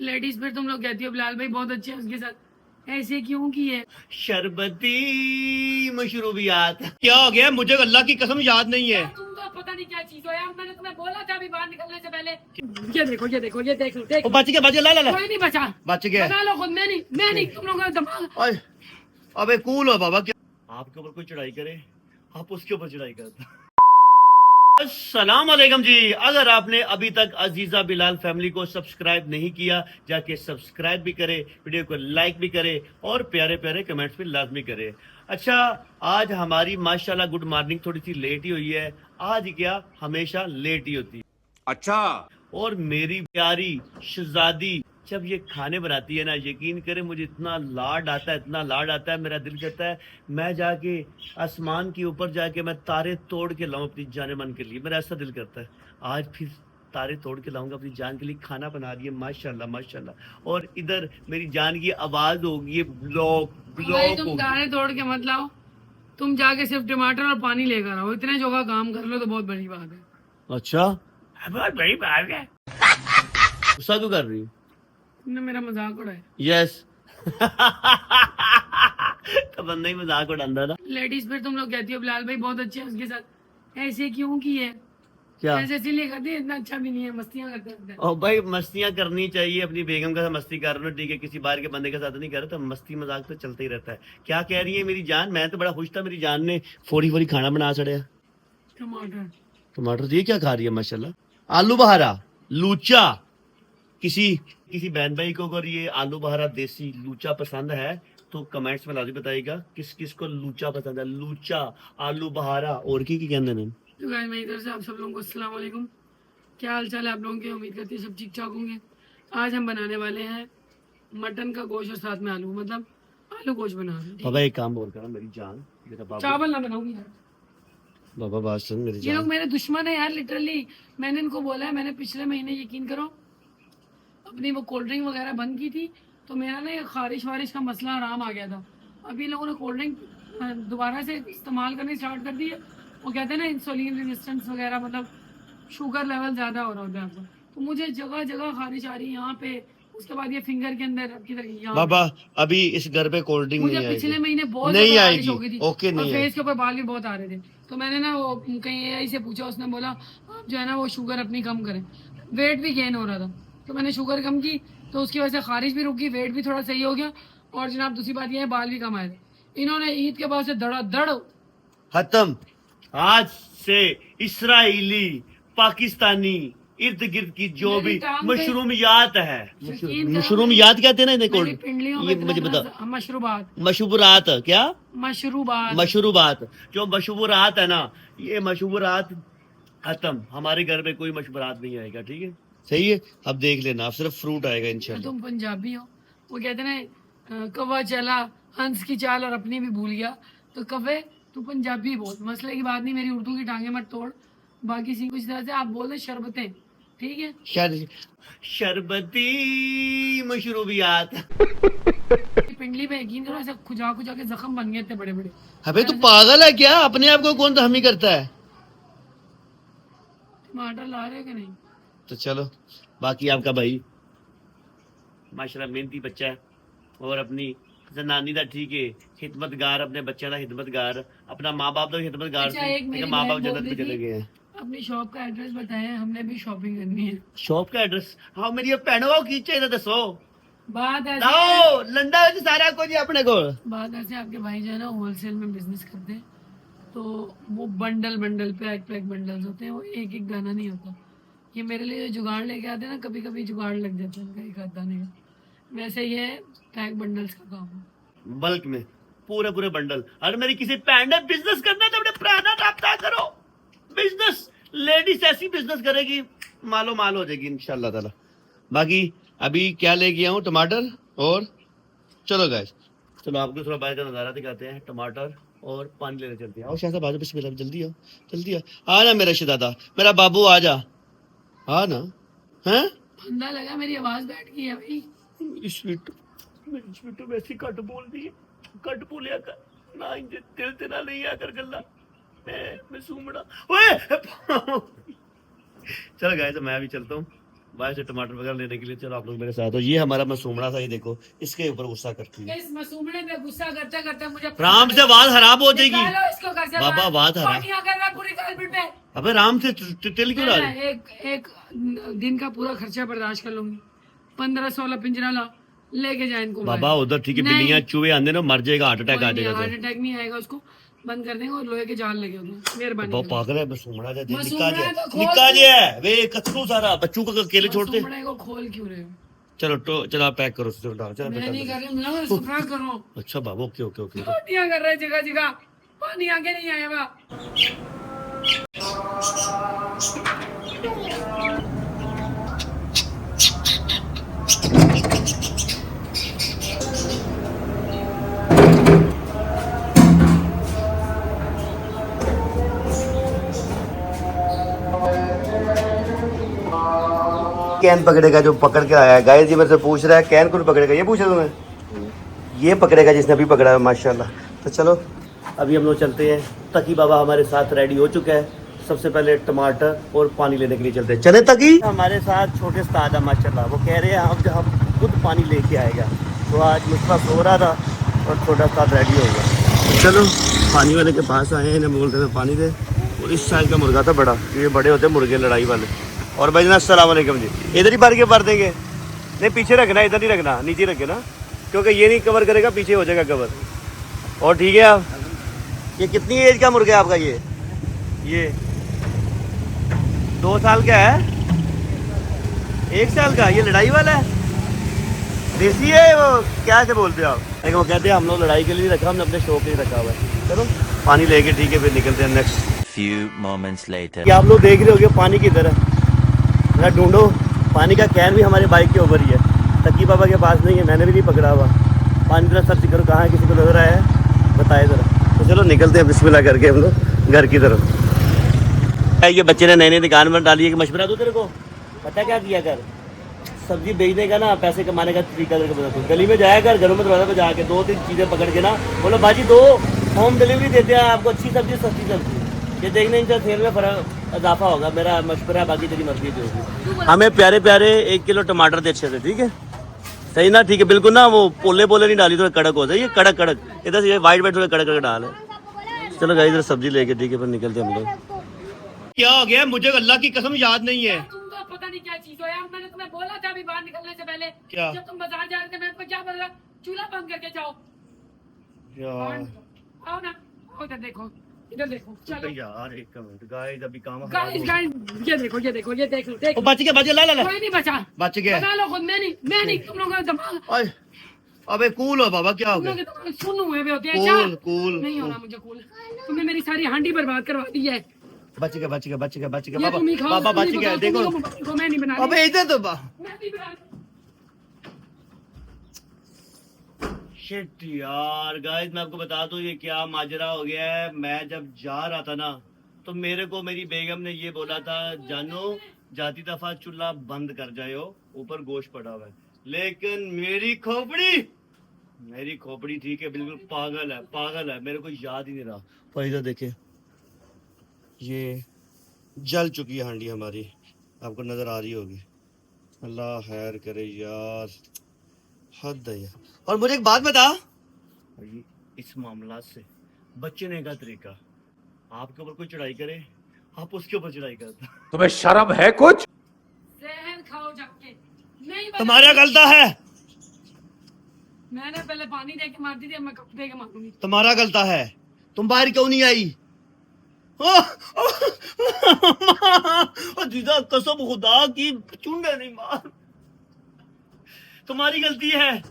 Ladies फिर तुम लोग कहती हो बिलाल भाई बहुत अच्छे हैं उसके साथ, ऐसे क्यों की है? शरबती मशरूबियात। क्या हो गया? मुझे अल्लाह की कसम याद नहीं है। यार तुम तो पता नहीं क्या चीज हो यार, मैंने तुम्हें बोला था अभी बाहर निकलने से पहले। ये देखो ये देखो ये देख लो देख ओ, लो। बच गया बच गया, ला ला ला। कोई नहीं बचा, बच गया। बचा लो खुद, मैं नहीं तुम लोगों का दिमाग। ओए, अबे कूल हो बाबा। क्या आपके ऊपर कोई चढ़ाई करे, आप उसके ऊपर चढ़ाई करते। अस्सलाम वालेकुम जी। अगर आपने अभी तक अजीजा बिलाल फैमिली को सब्सक्राइब नहीं किया, जाके सब्सक्राइब भी करे, वीडियो को लाइक भी करे और प्यारे प्यारे कमेंट्स भी लाजमी करे। अच्छा, आज हमारी माशाल्लाह गुड मॉर्निंग थोड़ी सी लेट ही हुई है। आज क्या, हमेशा लेट ही होती है। अच्छा, और मेरी प्यारी शहजादी जब ये खाने बनाती है ना, यकीन करें मुझे इतना लाड आता है, इतना लाड आता है, मेरा दिल कहता है मैं जाके आसमान के ऊपर जाके मैं तारे तोड़ के लाऊं अपनी जाने मन के लिए। मेरा ऐसा दिल करता है। आज फिर तारे तोड़ के लाऊंगा अपनी जान के लिए। खाना बना रही है माशाल्लाह माशाल्लाह। और इधर मेरी जान की आवाज होगी, ये ब्लॉक भाई ब्लॉक तुम होगी। दाने तोड़ के मत लाओ, तुम जाके सिर्फ टमाटर और पानी लेकर आओ, इतने जो का काम कर लो तो बहुत बड़ी बात है। अच्छा, बहुत बड़ी बात है। गुस्सा क्यों कर रही है? तुमने मेरा मजाक उड़ाया। यस। तो बंदा ही मजाक उड़ाता ना। लेडीज फिर तुम लोग कहती हो बिलाल भाई बहुत अच्छे हैं उसके साथ, ऐसे क्यों की है? क्या? ऐसे इसलिए करती है, इतना अच्छा भी नहीं है, मस्तियां करते रहते हैं। और भाई मस्तियां करनी चाहिए। अपनी बेगम के साथ मस्ती कर रहे हो ठीक है, किसी बाहर के बंदे के साथ नहीं कर रहे तो मस्ती मजाक तो चलता ही रहता है। क्या कह रही है मेरी जान? मैं तो बड़ा खुश था, मेरी जान ने फोड़ी फोड़ी खाना बना चढ़िया। टमाटर टमाटर ये क्या खा रही है माशाल्लाह? आलू बहारा लूचा। किसी किसी बहन भाई को अगर ये आलू बहारा देसी लूचा पसंद है तो कमेंट्स में लाजमी बताइएगा किस किस को लूचा पसंद है। लूचा, आलू बहारा और की कहते हैं। तो गाइस मेरी तरफ से आप सब लोगों को अस्सलाम वालेकुम। क्या हाल चाल है आप लोगों के? उम्मीद करती है सब ठीक ठाक होंगे। आज हम बनाने वाले हैं मटन का गोश्त और साथ में आलू, मतलब आलू गोश्त बना रहे हैं, ठीक बाबा एक काम और करा मेरी जान, मेरा है? बाबा। चावल ना बनाऊंगी यार, बाबा बात सुन मेरी ये लोग जान। मेरे दुश्मन है यार लिटरली। मैंने इनको बोला है, मैंने पिछले महीने यकीन करो अपनी वो कोल्ड ड्रिंक वगैरह बंद की थी, तो मेरा ना ये खारिश वारिश का मसला आराम आ गया था। अभी लोगों ने कोल्ड ड्रिंक दोबारा से इस्तेमाल करनी स्टार्ट कर दी है। वो कहते हैं ना इंसुलिन रेजिस्टेंस वगैरह, मतलब शुगर लेवल ज्यादा हो रहा होता है आपका। तो मुझे जगह जगह खारिश आ रही है, यहाँ पे, उसके बाद ये फिंगर के अंदर की तरह यहाँ पे। बाबा अभी इस घर पे कोल्ड ड्रिंक मुझे नहीं पिछले आएगी। महीने बहुत नहीं ज्यादा आएगी। खारिश हो गई थी ओके और नहीं फेस आएगी। के ऊपर बाल भी बहुत आ रहे थे। तो मैंने ना वो कहीं एआई से पूछा, उसने बोला आप जो है ना वो शुगर अपनी कम करें। वेट भी गेन हो रहा था तो मैंने शुगर कम की, तो उसकी वजह से खारिश भी रुकी, वेट भी थोड़ा सही हो गया। और जनाब दूसरी बात यह है, बाल भी कम आए थे। इन्होंने ईद के बाद से धड़ाधड़ खत्म। आज से इसराइली पाकिस्तानी इर्द गिर्द की जो मेरी भी टांग पे- मशरूमियात है, यकीन करो मशरूमियात कहते हैं ना इन्हें मेरी कोल्ड। पिंडलियों ये में मुझे इतना बता। मशरूबात मशरूबात क्या? मशरूबात मशरूबात। जो मशरूबात है ना, ये मशरूबात खत्म। हमारे घर में कोई मशरूबात नहीं आएगा, ठीक है? सही है। अब देख लेना, अब सिर्फ फ्रूट आएगा इंशाल्लाह। तुम पंजाबी हो, वो कहते हैं ना कौवा चला हंस की चाल और अपनी भी भूल गया। तो कवे तू पंजाबी बोल, मसले की बात नहीं, मेरी उर्दू की टांगे मत तोड़। बाकी सी कुछ तरह से आप बोल दे शरबतें, ठीक है? शरबती मशरूबियात। पिंडली पे यकीन करो ऐसे खुजा खुजा के जख्म बन गए थे बड़े बड़े। अबे तू पागल है क्या? अपने आप को कौन तहमी करता है? टमाटर ला रहे हो कि नहीं? तो चलो, बाकी आपका भाई माशाल्लाह मेहनती बच्चा है और अपनी जनानी दा ठीक है, खिदमतगार, अपने बच्चों का खिदमतगार, अपना माँ बाप का खिदमतगार अच्छा, एक मेरी माँ बाप बहन बोल जन्नत में रही चले थी, गए हैं। अपनी शॉप का एड्रेस बताया, हमने भी शॉपिंग करनी है। शॉप का एड्रेस? हाँ मेरी भैनों की चाहिए दसो। बात ऐसे है, लाओ लंडा विच सारा कुछ अपने को। बात ऐसे आपके भाई जो है ना होलसेल में बिजनेस करते हैं, तो वो bundle bundle pack pack bundles होते हैं, वो एक एक दाना नहीं होता। ये मेरे लिए जुगाड़ लेके आते हैं ना, कभी कभी जुगाड़ लग जाता है उनका एक आध दाने का। वैसे ये पैक बंडल्स का काम है। बल्क में पूरे पूरे बंडल। अगर मेरी किसी पैंड ने बिजनेस करना है तो अपने प्राणा राब्ता करो। बिजनेस लेडीज ऐसी बिजनेस करेगी, मालो माल हो जाएगी इंशाल्लाह ताला। बाकी अभी क्या ले गया हूँ? टमाटर और चलो गाइस, चलो आपको थोड़ा बाहर का नजारा दिखाते हैं। टमाटर और पानी लेने चलते हैं। आओ शाह साहब आ जाओ, बिस्मिल्लाह, जल्दी आओ जल्दी आ ना मेरा शहजादा, मेरा बाबू आ जा, हाँ ना? हैं फंदा लगा, मेरी आवाज बैठ गई है भाई। स्वीट वैसी कट बोल दी है, कट बोलिया कर ना, इंजे दिल ते ना नहीं आकर गल्ला मैं सूमड़ा ओए। चलो गाइस, मैं भी चलता हूँ, बाहर से टमाटर वगैरह लेने के लिए। चलो आप लोग मेरे साथ हो। ये हमारा मसूमड़ा था, ये देखो इसके ऊपर गुस्सा करती है। इस मसूमड़े में गुस्सा करते करते मुझे राम से आवाज खराब हो जाएगी। निकालो इसको घर से बाबा, बाहर। आवाज आ रहा है। पानी आ गया पूरी कार्पेट पे। अबे राम से तिल क्यों ला रही? मैं एक दिन का पूरा खर्चा बर्दाश्त कर लूंगी। 15-16 पिंजरा ला लेके जाए इनको बाबा बाहर। उधर ठीक है, नहीं। बिल्लियां चूहे आंदे ना, मर जाएगा, हार्ट अटैक आ जाएगा। हार्ट अटैक नहीं आएगा, उसको बंद कर देंगे और लोहे के जाल लगे होंगे। मेहरबानी बहुत करो। पागल है मसूमड़ा जा, निक्का मसूमड़ा जा तो खोल निक्का दे। जा है वे कत्तू सारा बच्चों को अकेले छोड़ते। मसूमड़े को खोल क्यों रहे हो? चलो तो चलो आप पैक करो, चलो डालो, चलो मैं नहीं पैक कर रही हूँ, इसको पैक करो। करो। अच्छा बाबू, ओके ओके ओके। पानियां कर रहे हैं जगह जगह, पानी आगे नहीं आएगा। कैन पकड़ेगा जो पकड़ के आया है। गाइस जी मेरे से पूछ रहा है कैन कौन पकड़ेगा, ये पूछा तुम्हें? ये पकड़ेगा जिसने अभी पकड़ा है, माशाल्लाह। तो चलो अभी हम लोग चलते हैं। तकी बाबा हमारे साथ रेडी हो चुका है। सबसे पहले टमाटर और पानी लेने के लिए चलते हैं। चले तकी हमारे साथ छोटे उस्ताद है माशाल्लाह, वो कह रहे हैं हम खुद पानी लेके आएगा। तो आज मुस्तफा सो रहा था और छोटा उस्ताद रेडी हो गया। चलो पानी वाले के पास आए हैं, इन्हें बोलते हैं पानी दे। और इस साइज का मुर्गा था बड़ा, ये बड़े होते हैं मुर्गे लड़ाई वाले। और भाई अस्सलाम वालेकुम जी, इधर ही भर देंगे। नहीं पीछे रखना, इधर नहीं रखना, नीचे रखे ना, क्योंकि ये नहीं कवर करेगा, पीछे हो जाएगा कवर। और ठीक है आप, ये कितनी एज का मुर्गा है आपका? ये 2 साल का है, 1 साल का? ये लड़ाई वाला है, देसी है वो, क्या से बोलते हो आप? लेकिन वो कहते हैं हम लोग लड़ाई के लिए रखा, हमने अपने शौक के लिए रखा हुआ है। चलो पानी लेके ठीक है, फिर निकलते हैं नेक्स्ट। Few moments later. क्या आप लोग देख रहे होगे पानी की तरह, जरा ढूंढो। पानी का कैन भी हमारे बाइक के ऊपर ही है, तकी बाबा के पास नहीं है, मैंने भी नहीं पकड़ा हुआ। पानी तरह सर्च करो कहाँ है, किसी को नजर आया है बताए ज़रा। तो चलो निकलते हैं बिस्मिल्लाह करके हम लोग घर की तरफ। ये बच्चे ने नई नई दुकान बना डाली है कि मशवरा दो तेरे को, पता क्या किया कर, सब्जी बेचने का ना, पैसे कमाने का तरीका करके बता। गली में जाया कर, घरों में दरवाजा पे जाके 2-3 चीज़ें पकड़ के ना बोलो बाजी दो, होम डिलीवरी देते हैं आपको, अच्छी सब्जी सस्ती सब्जी। ये देखने इनसे सेल में फर्क इजाफा होगा, मेरा मशवरा है, बाकी तेरी मर्जी जो होगी। हमें प्यारे प्यारे 1 किलो टमाटर दे अच्छे से, ठीक है? सही ना, ठीक है बिल्कुल ना, वो पोले पोले नहीं डाली, थोड़ा कड़क होता है, ये कड़क कड़क इधर से, ये वाइट वाइट थोड़ा कड़क कड़क डाल है। चलो गाइस इधर सब्जी लेके ठीक है, फिर निकलते हम लोग। क्या हो गया, मुझे अल्लाह की कसम याद नहीं है। तुम तो पता नहीं क्या चीज हो यार, मैंने तुम्हें बोला था अभी बाहर निकलने से पहले। क्या? जब तुम बाजार जा रहे थे मैं तुम्हें क्या बोल रहा, चूल्हा बंद करके जाओ। यार आओ ना, आओ इधर देखो, इधर देखो, चलो। यार एक मिनट गाइस, अभी काम गाइस ये देखो, ये देखो, ये देख लो, देख लो। बच गया ला ला ला, कोई नहीं बचा, बच गया। बना लो खुद, मैं नहीं, तुम लोगों का दिमाग, ओए अबे कूल हो बाबा, क्या हो तुम लोग गया? के दिमाग सुन्न हुए भी होते हैं क्या? कूल नहीं होना मुझे कूल, तुमने मेरी सारी हांडी बर्बाद करवा दी है। बच गया बच गया बच गया बच गया ये बाबा, तुम ही खाओ, बाबा तुम ही बच गया, पकाओ, देखो। तुम ही पकाओ, मैं नहीं बना रही। अबे इधर तो मैं नहीं बना रही। शिट यार गाइस, मैं आपको बता दूं ये क्या माजरा हो गया है। मैं जब जा रहा था ना, तो मेरे को मेरी बेगम ने ये बोला था, जानो जाती दफा चूल्हा बंद कर जाओ, ऊपर गोश्त पड़ा हुआ है। लेकिन मेरी खोपड़ी ठीक है, बिल्कुल पागल है, मेरे को याद ही नहीं रहा। पर इधर देखे, ये जल चुकी है हांडी हमारी, आपको नजर आ रही होगी। अल्लाह खैर करे यार, हद है यार। और मुझे एक बात बता, इस मामला से बचने का तरीका, आपके ऊपर कोई चढ़ाई करे, आप उसके ऊपर चढ़ाई करता। तुम्हें शर्म है कुछ? जहर खाओ जाके, नहीं बना। तुम्हारा गलता है, मैंने पहले पानी दे के मार दी थी, अब मैं कप दे के मारूंगी। तुम्हारा गलता है, तुम बाहर क्यों नहीं आई? जीजा कसम खुदा की, चुंडे नहीं मार, तुम्हारी गलती है,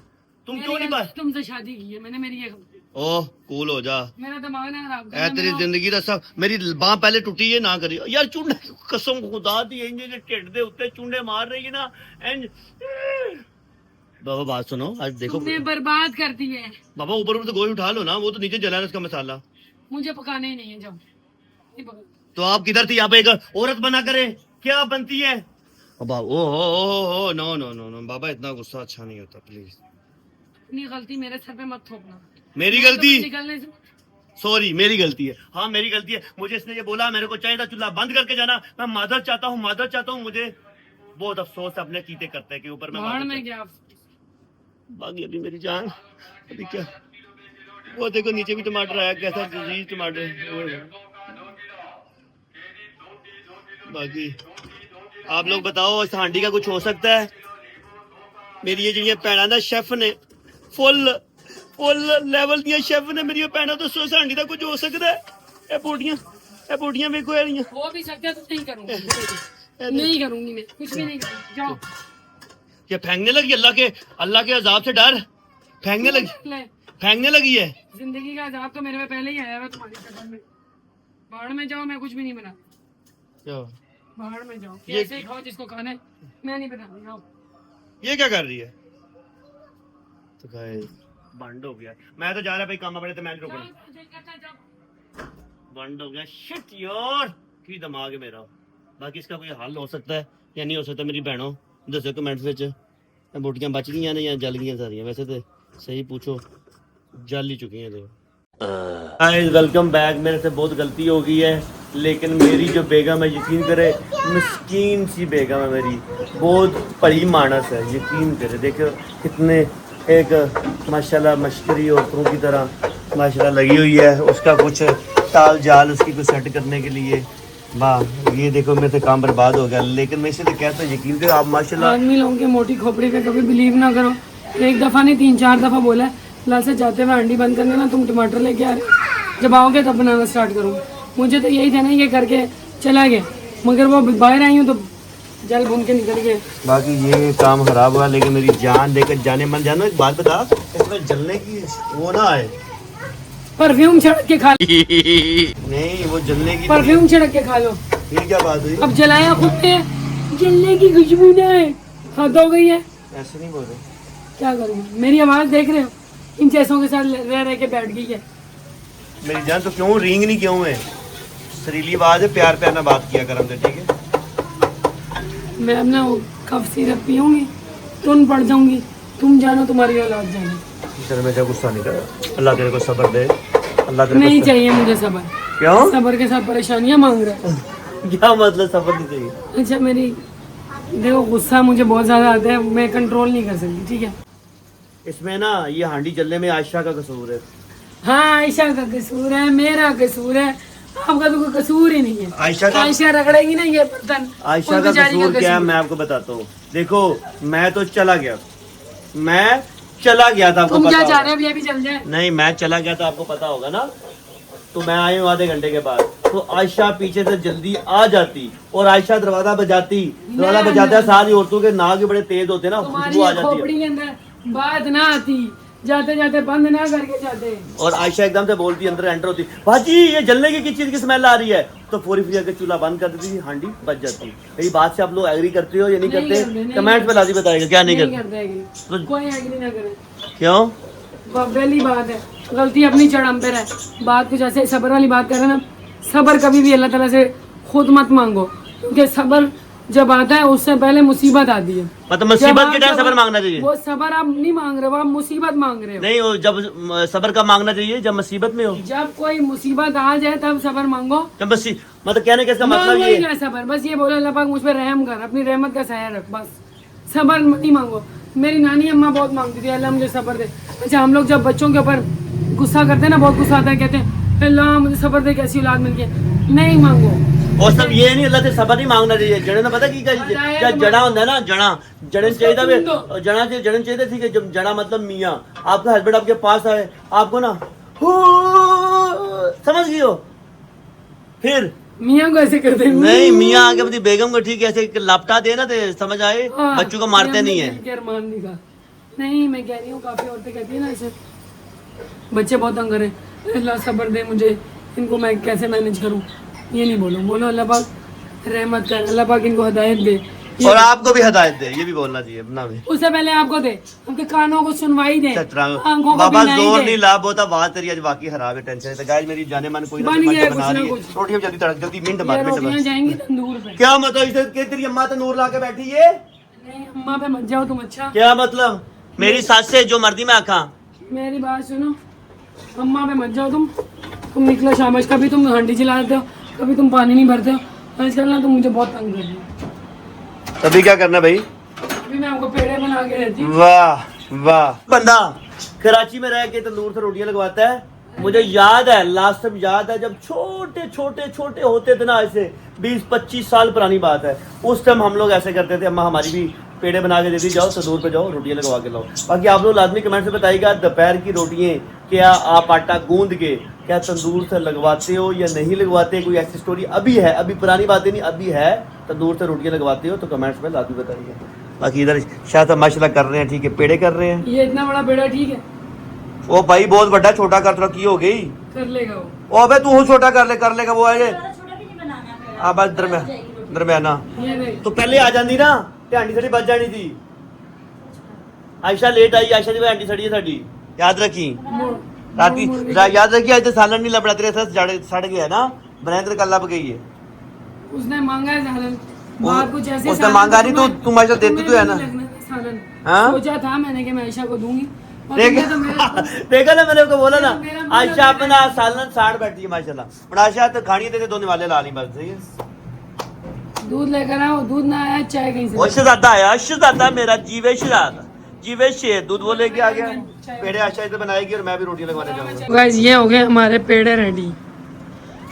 तुम क्यों नहीं बाहर? तुमसे शादी की है मैंने, मेरी ये गलती। ओह कूल हो जा, मेरा दिमाग ना खराब ऐ तेरी जिंदगी दा सब, मेरी बाह पहले टूटी है ना करी यार। चुंडे कसम खुदा दी, इंज जे टिड दे उत्ते चुंडे मार रही है ना इंज। बाबा बात सुनो, आज देखो तुमने बर्बाद कर दी है। बाबा, ऊपर तो गोश्त उठा लो ना, वो तो नीचे जला है उसका मसाला। मुझे पकाने ही नहीं है, जाओ नहीं पका। तो आप किधर थी? आप एक औरत बना करे क्या बनती है? बाबा ओ नो नो नो नो बाबा, इतना गुस्सा अच्छा नहीं होता, प्लीज। अपनी गलती मेरे सर पे मत थोपना। मेरी गलती? निकलने से सॉरी, मेरी गलती है, हाँ मेरी गलती है। मुझे इसने ये बोला, मेरे को चाहिए था चूल्हा बंद करके जाना, मैं मादर चाहता हूँ मुझे बहुत अफसोस है अपने चीते करते के ऊपर। मैं बाहर माफी में क्या बाकी अभी मेरी जान अभी क्या, वो देखो नीचे भी टमाटर आया, कैसा लजीज टमाटर। बाकी आप लोग बताओ इस हांडी का कुछ हो सकता है? मेरी ये ਜਿਹੜੀਆਂ ਭੈਣਾਂ ਦਾ ਸ਼ੈਫ ਨੇ ਫੁੱਲ ਲੈਵਲ ਦੀਆਂ ਸ਼ੈਫ ਨੇ ਮੇਰੀਆਂ ਭੈਣਾਂ, ਦੱਸੋ ਇਸ ਹਾਂਡੀ ਦਾ ਕੁਝ ਹੋ ਸਕਦਾ ਹੈ? ਇਹ ਬੋਟੀਆਂ ਵੇਖੋ ਇਹਦੀਆਂ। हो भी सकता है तो नहीं करूंगी, नहीं करूंगी, मैं कुछ भी नहीं करूंगी। जाओ ये फेंकने लगी, अल्लाह के अजाब से डर, फेंकने लगी है। जिंदगी का अजाब तो मेरे में पहले ही आया है तुम्हारी शक्ल में। बाहर में जाओ, मैं कुछ भी नहीं बना। बाहर में जाओ, ये- ऐसे ही खाओ जिसको खाना है, मैं नहीं बना रही। आओ ये क्या कर रही है? तो गाइस बंद हो गया। मैं तो जा रहा भाई, काम बड़े तो मैं नहीं रुकना। जाओ। बंद हो गया। शिट यार, की दिमाग है मेरा। बाकी इसका कोई हल हो सकता है या नहीं हो सकता? मेरी बहनों दसो कमेंट्स विच। बोटियां बच गई ने या जल गई सारियां? वैसे तो सही पूछो, जल ही चुकी हैं। Guys welcome back. मेरे से बहुत गलती हो गई है, लेकिन मेरी जो बेगम है, यकीन करे मिस्कीन सी बेगम है मेरी, बहुत बड़ी मानस है, यकीन करे। देखो कितने एक माशाल्लाह मश्करी औरतों की तरह माशाल्लाह लगी हुई है, उसका कुछ ताल जाल उसकी कुछ सेट करने के लिए। वाह, ये देखो मेरे से काम बर्बाद हो गया, लेकिन मैं इसे तो कहता हूँ यकीन करो आप माशाल्लाह। आदमी लोगों की मोटी खोपड़ी पे कभी बिलीव ना करो। एक दफा नहीं 3-4 दफा बोला है, लाल से जाते हुए हंडी बंद करने ना, तुम टमाटर लेके आ रहे, जब आओगे तब बनाना स्टार्ट करूँ। मुझे तो यही था ना, ये करके चला गया, मगर वो बाहर आई हूँ तो जल भून के निकल गए। बाकी ये काम खराब हुआ, लेकिन मेरी जान देकर जाने मन जानो। एक बात बता, इसमें जलने की वो ना आए। परफ्यूम छिड़क के खा लो, नहीं वो जलने की परफ्यूम छिड़क के खा लो। ये क्या बात हुई? अब जलाया खुद ने, जलने की खुशबू ना है, हद हो गई है। ऐसे नहीं बोल रहे। क्या करूँगी? मेरी आवाज देख रहे हो, इन जैसों के साथ रह रह के बैठ गई है। मेरी जान तो क्यों रिंग नहीं क्यों है? सरीली आवाज है, प्यार प्यार ना बात किया कर हमसे, ठीक है? मैं अपना कफ सिरप पीऊंगी, टुन पड़ जाऊंगी, तुम जानो तुम्हारी औलाद जाने। तेरे में क्या गुस्सा नहीं कर, अल्लाह तेरे को सब्र दे, अल्लाह तेरे नहीं को चाहिए मुझे सबर। क्यों? सबर के साथ परेशानियां मांग रहा है। क्या मतलब सब्र नहीं चाहिए? अच्छा मेरी देखो, गुस्सा मुझे बहुत ज्यादा आता है, मैं कंट्रोल नहीं कर सकती, ठीक है? इसमें ना ये हांडी जलने में आयशा का कसूर है। हाँ, आयशा का कसूर है, मेरा कसूर है, आपका तो कोई कसूर ही नहीं है। आयशा रगड़ेगी ना ये बर्तन, आयशा उस का बेचारी कसूर क्या है मैं आपको बताता हूँ। देखो मैं तो चला गया था, आपको तुम पता क्या होगा। चाह रहे हो ये भी जल जाए? नहीं मैं चला गया था, आपको पता होगा ना। तो मैं आई हूँ आधे घंटे के बाद, तो आयशा पीछे से जल्दी आ जाती और आयशा दरवाजा बजाता है। सारी औरतों के नाक भी बड़े तेज होते हैं ना, तुम्हारी खुशबू आ जाती है। खोपड़ी के अंदर बात ना आती, जाते जाते बंद ना करके जाते। और आयशा एकदम से बोलती, अंदर एंटर होती, भाजी ये जलने की किस चीज की स्मेल आ रही है? तो पूरी के चूल्हा बंद कर देती, हांडी बच जाती। मेरी बात से आप लोग एग्री करते हो या नहीं नहीं करते? करते, नहीं कमेंट में लाजी बताएगा क्या नहीं नहीं करते। करते एग्री, कोई एग्री ना करे। क्यों? पहली बात है, गलती अपनी चढ़ हम पे है। बात कुछ ऐसे सबर वाली बात कर रहे ना, सबर कभी भी अल्लाह ताला से खुद मत मांगो, क्योंकि सबर जब आता है उससे पहले मुसीबत आती है। मतलब मुसीबत जब के आप टाइम सबर मांगना चाहिए? वो सबर आप नहीं मांग रहे हो, आप मुसीबत मांग रहे हो। नहीं वो जब सबर का मांगना चाहिए जब मुसीबत में हो। जब कोई मुसीबत आ जाए तब सबर मांगो। जब मतलब कहने का इसका मतलब मांगो ये ही क्या सबर, बस ये बोलो अल्लाह पाक मुझ पर रहम कर, अपनी रहमत का साया रख, बस। सबर नहीं मांगो। मेरी नानी अम्मा बहुत मांगती थी, अल्लाह मुझे सबर दे। अच्छा हम लोग जब बच्चों के ऊपर गुस्सा करते हैं ना, बहुत गुस्सा आता है, कहते हैं अल्लाह मुझे सबर दे, कैसी औलाद मिल गई। नहीं मांगो। और सब ये नहीं, अल्लाह से सबर नहीं मांगना चाहिए। जड़े ना पता की क्या जड़ा होता है ना, जड़न चाहिए जड़न चाहिए थी कि जब जड़ा मतलब मियाँ, आपका हस्बैंड आपके पास आए, आपको ना समझ गई हो, फिर मियाँ को ऐसे करते हैं। नहीं मियाँ आगे अपनी बेगम को ठीक ऐसे लपटा दे ना, तो समझ आए। हाँ, बच्चों को मारते नहीं है। नहीं मैं कह रही हूँ, काफी औरतें कहती है ना ऐसे, बच्चे बहुत तंग करे, अल्लाह सबर दे मुझे, इनको मैं कैसे मैनेज करूँ। ये नहीं बोलो, बोलो अल्लाह पाक रहमत कर, अल्लाह पाक इनको हिदायत दे, और आपको भी हिदायत दे, ये भी बोलना चाहिए अपना भी। उससे पहले आपको दे, उनके कानों को सुनवाई दे, आंखों को बाबा बीनाई जोर दे। नहीं ला, बहुत आवाज तेरी आज बाकी खराब है, टेंशन है। तो गाइस मेरी जाने मन कोई ना बन कोई गया बना कुछ ना रही है। कुछ। रोटियां जल्दी तड़क, जल्दी मिनट ये मार मिनट रोटियां मार। जाएंगी तंदूर पे। क्या मतलब इसे कि तेरी अम्मा तो नूर ला के बैठी है? नहीं अम्मा पे मत जाओ तुम। अच्छा क्या मतलब? मेरी सास से जो मर्दी में आखा। मेरी बात सुनो, अम्मा पे मत जाओ तुम निकलो शाबाश। कभी तुम हांडी चला देते हो, कभी तुम पानी नहीं भरते हो। आजकल ना तुम मुझे बहुत तंग कर रही हो। अभी क्या करना भाई? अभी मैं आपको पेड़े बना के देती हूँ। वाह वाह, बंदा कराची में रह के तंदूर से रोटियां लगवाता है। मुझे याद है, लास्ट टाइम याद है जब छोटे छोटे छोटे होते थे ना, ऐसे 20-25 साल पुरानी बात है, उस टाइम हम लोग ऐसे करते थे। अम्मा हमारी भी पेड़े बना के देती, जाओ तंदूर पे जाओ रोटियां लगवा के लाओ। बाकी आप लोग लाजमी कमेंट से बताइएगा, दोपहर की रोटियां क्या आप आटा गूंद के क्या तंदूर से लगवाते हो या नहीं लगवाते? कोई ऐसी स्टोरी अभी है, अभी पुरानी बातें नहीं, अभी है, तंदूर से रोटियां लगवाते हो तो कमेंट्स में लाजमी बताइएगा। बाकी इधर शायद माशाल्लाह कर रहे हैं, ठीक है, पेड़े कर रहे हैं। ये इतना बड़ा पेड़ा ठीक है, ओ भाई बहुत बड़ा, छोटा कर रखी हो गई। कर लेगा वो। ओ बे तू छोटा कर लेगा वो है। छोटा भी नहीं बनाना है। हाँ बस दरम्याना ये नहीं, तो पहले आ जाती ना, ढांडी थोड़ी बच जानी थी। आयशा लेट आई, आयशा दी आंटी सड़ी है साडी, याद रखी। राती याद रखी, आज तो सालन नहीं लपड़ा तेरे से सड़ गया ना, बनाए कल लब गई है। उसने मांगा है सालन, बात कुछ ऐसे उसने मांगा नहीं, तो तुम आयशा देती तो है ना। सालन हाँ? सोचा था मैंने कि मैं आयशा को दूंगी, और देखा तुमने तो मेरे देखा ना, मैंने उसको बोला ना, मेरा मुंह आयशा लग अपना सालन साड़ बैठी है माशाल्लाह। पर आयशा तो खानी तेरे दोने वाले ला ली बस, सही है। दूध लेकर आओ, दूध ना आया चाय कहीं से। वो शहजादा आया, शहजादा मेरा जीवे शहजादा, जीवे शेर, दूध वो लेके आ गया। पेड़े आयशा इधर बनाएगी और मैं भी रोटी लगवाने जाऊंगा। गाइस ये हो गए हमारे पेड़े रेडी।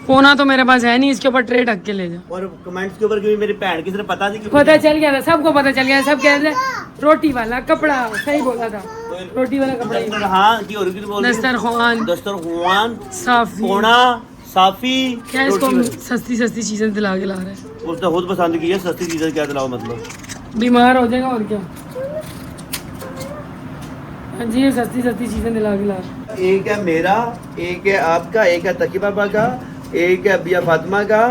पोना तो मेरे पास है नहीं, इसके ऊपर ट्रे ढक के ले जाओ। और कमेंट्स के ऊपर क्योंकि मेरी बहन किसी ने पता नहीं पता चल गया था, सबको पता चल गया, सब कह रहे रोटी वाला कपड़ा, सही बोला था, रोटी वाला कपड़ा ही। हाँ की और की बोल दस्तरखान, दस्तरखान, साफी, कोना, साफी, क्या इसको रोटी सस्ती सस्ती चीजें दिला के ला रहे हैं। उसने खुद पसंद की है, सस्ती चीजें क्या दिलाओ मतलब, बीमार हो जाएगा और क्या। हाँ जी, ये सस्ती सस्ती चीजें दिला के ला रहे हैं। एक है मेरा, एक है आपका, एक है तकी पापा का, एक है अबिया फातिमा का,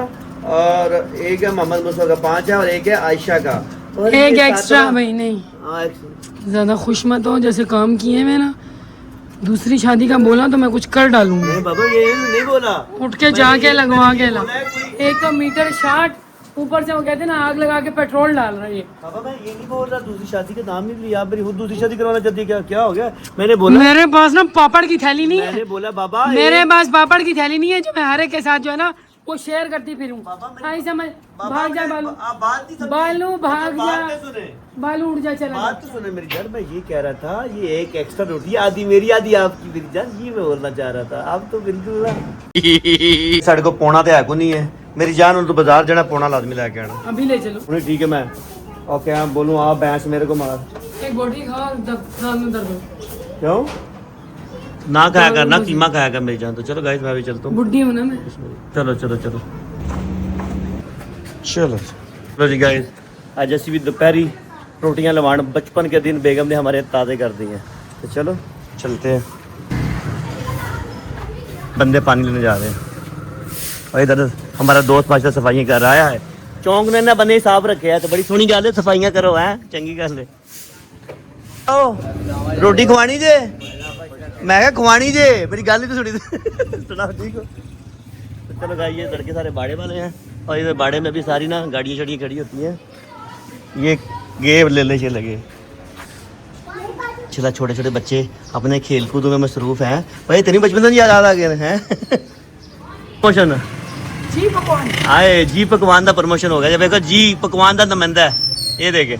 और एक है मोहम्मद मुस्तफा का, 5 है, और एक है आयशा का, और एक ये एक्स्ट्रा सातवां- भाई नहीं, हाँ, एक्स्ट्रा। ज्यादा खुश मत हो, जैसे काम किए मैं ना, दूसरी शादी का बोला तो मैं कुछ कर डालूंगा। नहीं बाबा ये नहीं बोला, उठ के जाके लगवा के ला। बोला है कोई- एक तो मीटर 60, ऊपर से वो कहते हैं ना आग लगा के पेट्रोल डाल रहा है ये। बाबा मैं ये नहीं बोल रहा, दूसरी शादी का नाम नहीं लिया, आप मेरी खुद दूसरी शादी करवाना चाहती है क्या? क्या हो गया? मैंने बोला, मेरे पास ना पापड़ की थैली नहीं मैंने है, बोला बाबा मेरे पास पापड़ की थैली नहीं है जो मैं हर एक के साथ जो है ना वो शेयर करती फिरूं। बाबा, मेरी- आई समझ, बाबा, भाग जा बालू, आप बात नहीं समझे। बालू भाग बात जा, नहीं सुने, बालू उड़ जा, चला बात तो सुने मेरी जान। मैं ये कह रहा था, ये एक एक्स्ट्रा रोटी, आधी मेरी आधी आपकी, मेरी जान, ये मैं बोलना चाह रहा था। आप तो बिल्कुल साढ़े को पौना तो है को नहीं है मेरी जान, उन तो बाजार जाना, पौना लाजमी लेके आना। अभी ले चलो। उन्हें ठीक है, मैं ओके हाँ बोलूँ, आप भैंस मेरे को मार, एक बोटी खाओ, दांत में दर्द हो। क्यों ना खाया कर, ना कीमा खाया कर मेरी जान। तो चलो गाइस मैं भी चलता हूँ, बुढ़ी हूँ ना मैं। चलो चलो चलो चलो चलो जी गाइस, आज ऐसी भी दोपहरी रोटियां लवान बचपन के दिन बेगम ने हमारे ताज़े कर दी हैं। तो चलो चलते हैं, बंदे पानी लेने जा रहे हैं, और इधर हमारा दोस्त माशाल्लाह सफाइयाँ कर रहा है। चौंक ने ना बने साफ रखे है, तो बड़ी सोहनी गल है, सफाइयाँ करो है, चंगी गल है। ओ रोटी खवानी जे, मैं क्या खवानी जे, मेरी गल ही तो सुनी सुना ठीक हो। तो चलो गाइस, ये लड़के सारे बाड़े वाले हैं, और इधर बाड़े में भी सारी ना गाड़ियाँ शड़ियाँ खड़ी होती हैं। ये गेम ले से लगे चला, छोटे छोटे बच्चे अपने खेल कूदों में मसरूफ हैं। भाई तेरी बचपन से याद आ गए हैं प्रमोशन जी पकवान, आए जी पकवान का प्रमोशन हो गया। जब देखो जी पकवान का नुमाइंदा है, ये देखे